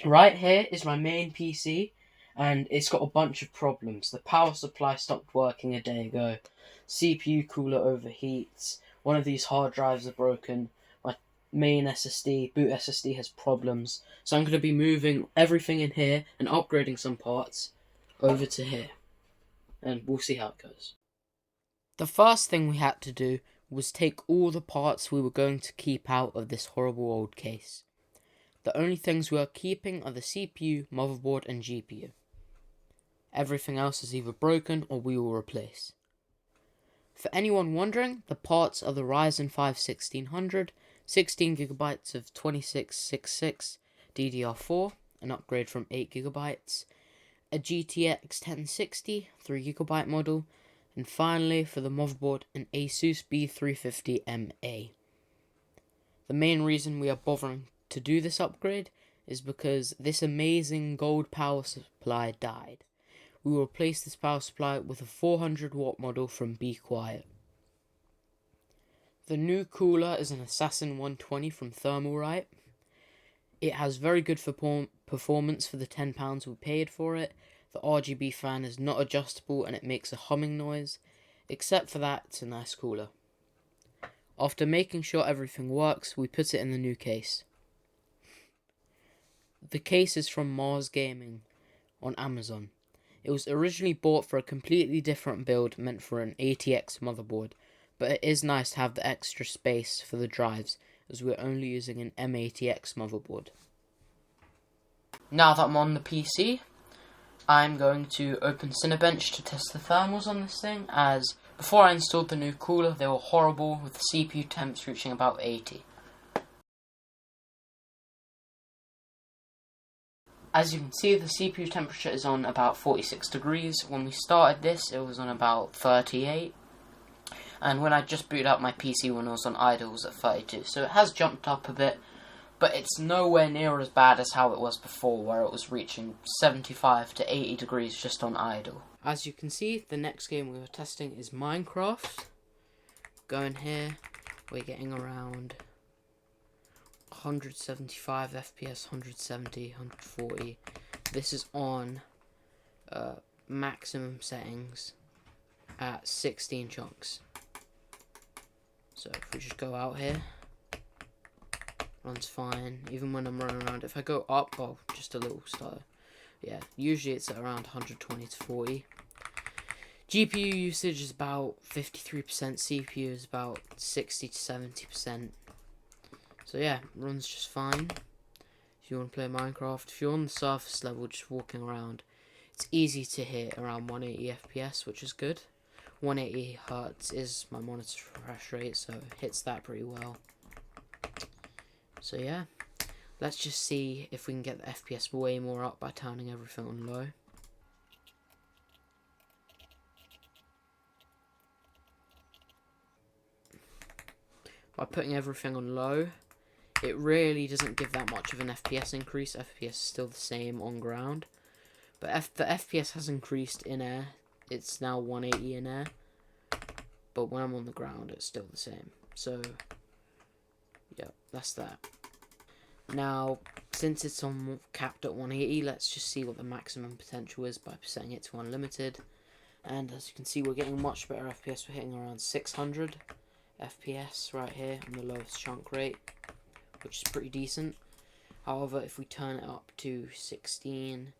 Right here is my main PC, and it's got a bunch of problems. The power supply stopped working a day ago. CPU cooler overheats. One of these hard drives are broken. My main SSD, boot SSD, has problems. So I'm going to be moving everything in here and upgrading some parts over to here. And we'll see how it goes. The first thing we had to do was take all the parts we were going to keep out of this horrible old case. The only things we are keeping are the CPU, motherboard, and GPU. Everything else is either broken or we will replace. For anyone wondering, the parts are the Ryzen 5 1600, 16GB of 2666 DDR4, an upgrade from 8GB, a GTX 1060 3GB model, and finally for the motherboard, an Asus B350MA. The main reason we are bothering to do this upgrade is because this amazing gold power supply died. We will replace this power supply with a 400 watt model from Be Quiet. The new cooler is an Assassin 120 from Thermalright. It has very good performance for the £10 we paid for it. The RGB fan is not adjustable and it makes a humming noise. Except for that, it's a nice cooler. After making sure everything works, we put it in the new case. The case is from Mars Gaming on Amazon. It was originally bought for a completely different build meant for an ATX motherboard, but it is nice to have the extra space for the drives as we're only using an M-ATX motherboard. Now that I'm on the PC, I'm going to open Cinebench to test the thermals on this thing, as before I installed the new cooler they were horrible with the CPU temps reaching about 80. As you can see, the CPU temperature is on about 46 degrees. When we started this, it was on about 38. And when I just booted up my PC when it was on idle, it was at 32. So it has jumped up a bit, but it's nowhere near as bad as how it was before, where it was reaching 75 to 80 degrees just on idle. As you can see, the next game we were testing is Minecraft. Going here, we're getting around 175 FPS, 170, 140. This is on maximum settings at 16 chunks. So if we just go out here, runs fine. Even when I'm running around, if I go up, oh, just a little stutter. Yeah, usually it's at around 120 to 40. GPU usage is about 53%, CPU is about 60 to 70%. So yeah, runs just fine. If you want to play Minecraft, if you're on the surface level just walking around, it's easy to hit around 180 FPS, which is good. 180 Hz is my monitor refresh rate, so it hits that pretty well. So yeah, let's just see if we can get the FPS way more up by turning everything on low. By putting everything on low, it really doesn't give that much of an FPS increase. FPS is still the same on ground. But the FPS has increased in air. It's now 180 in air. But when I'm on the ground, it's still the same. So, yeah, that's that. Now, since it's on capped at 180, let's just see what the maximum potential is by setting it to unlimited. And as you can see, we're getting much better FPS. We're hitting around 600 FPS right here on the lowest chunk rate, which is pretty decent. However, if we turn it up to 16,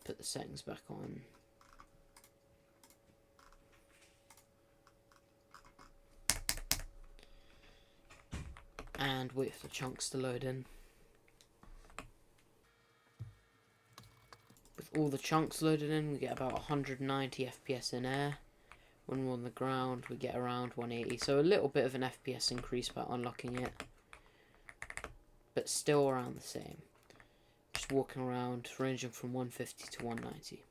put the settings back on, and wait for the chunks to load in. With all the chunks loaded in, we get about 190 FPS in air. When we're on the ground, we get around 180. So a little bit of an FPS increase by unlocking it, but still around the same. Just walking around, ranging from 150 to 190.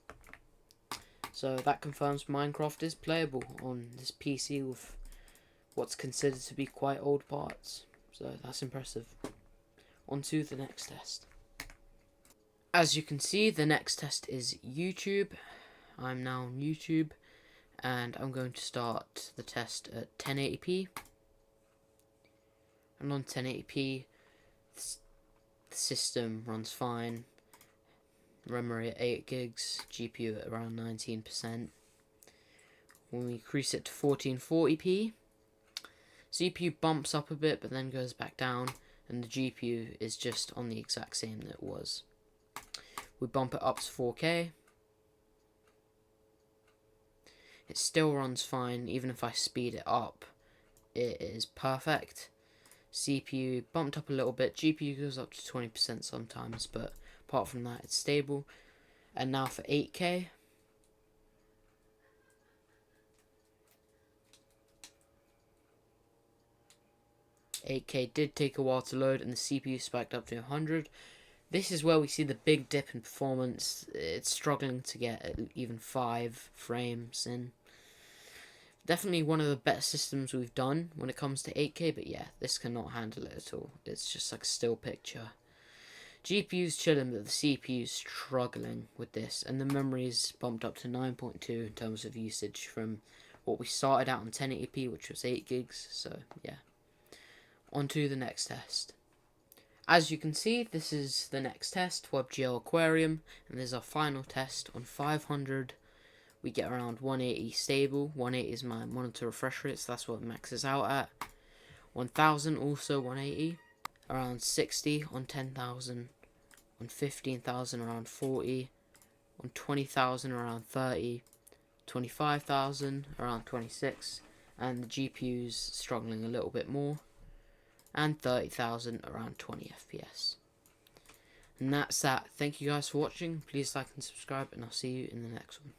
So that confirms Minecraft is playable on this PC with what's considered to be quite old parts. So that's impressive. On to the next test. As you can see, the next test is YouTube. I'm now on YouTube, and I'm going to start the test at 1080p. And on 1080p, the system runs fine. memory at 8 gigs, GPU at around 19%. When we increase it to 1440p, CPU bumps up a bit but then goes back down, and the GPU is just on the exact same that it was. We bump it up to 4K. It still runs fine, even if I speed it up, it is perfect. CPU bumped up a little bit, GPU goes up to 20% sometimes, but apart from that it's stable. And now for 8K. Did take a while to load, and the CPU spiked up to 100. This is where we see the big dip in performance. It's struggling to get even 5 frames in. Definitely one of the best systems we've done when it comes to 8K, but yeah, this cannot handle it at all. It's just like a still picture. GPU's chilling, but the CPU's struggling with this, and the memory's bumped up to 9.2 in terms of usage from what we started out on 1080p, which was 8 gigs, so yeah. On to the next test. As you can see, this is the next test, WebGL Aquarium, and this is our final test on 500. We get around 180 stable. 180 is my monitor refresh rate, so that's what it maxes out at. 1000 also 180. Around 60 on 10,000. On 15,000 around 40. On 20,000 around 30. 25,000 around 26. And the GPU's struggling a little bit more. And 30,000 around 20 FPS. And that's that. Thank you guys for watching. Please like and subscribe, and I'll see you in the next one.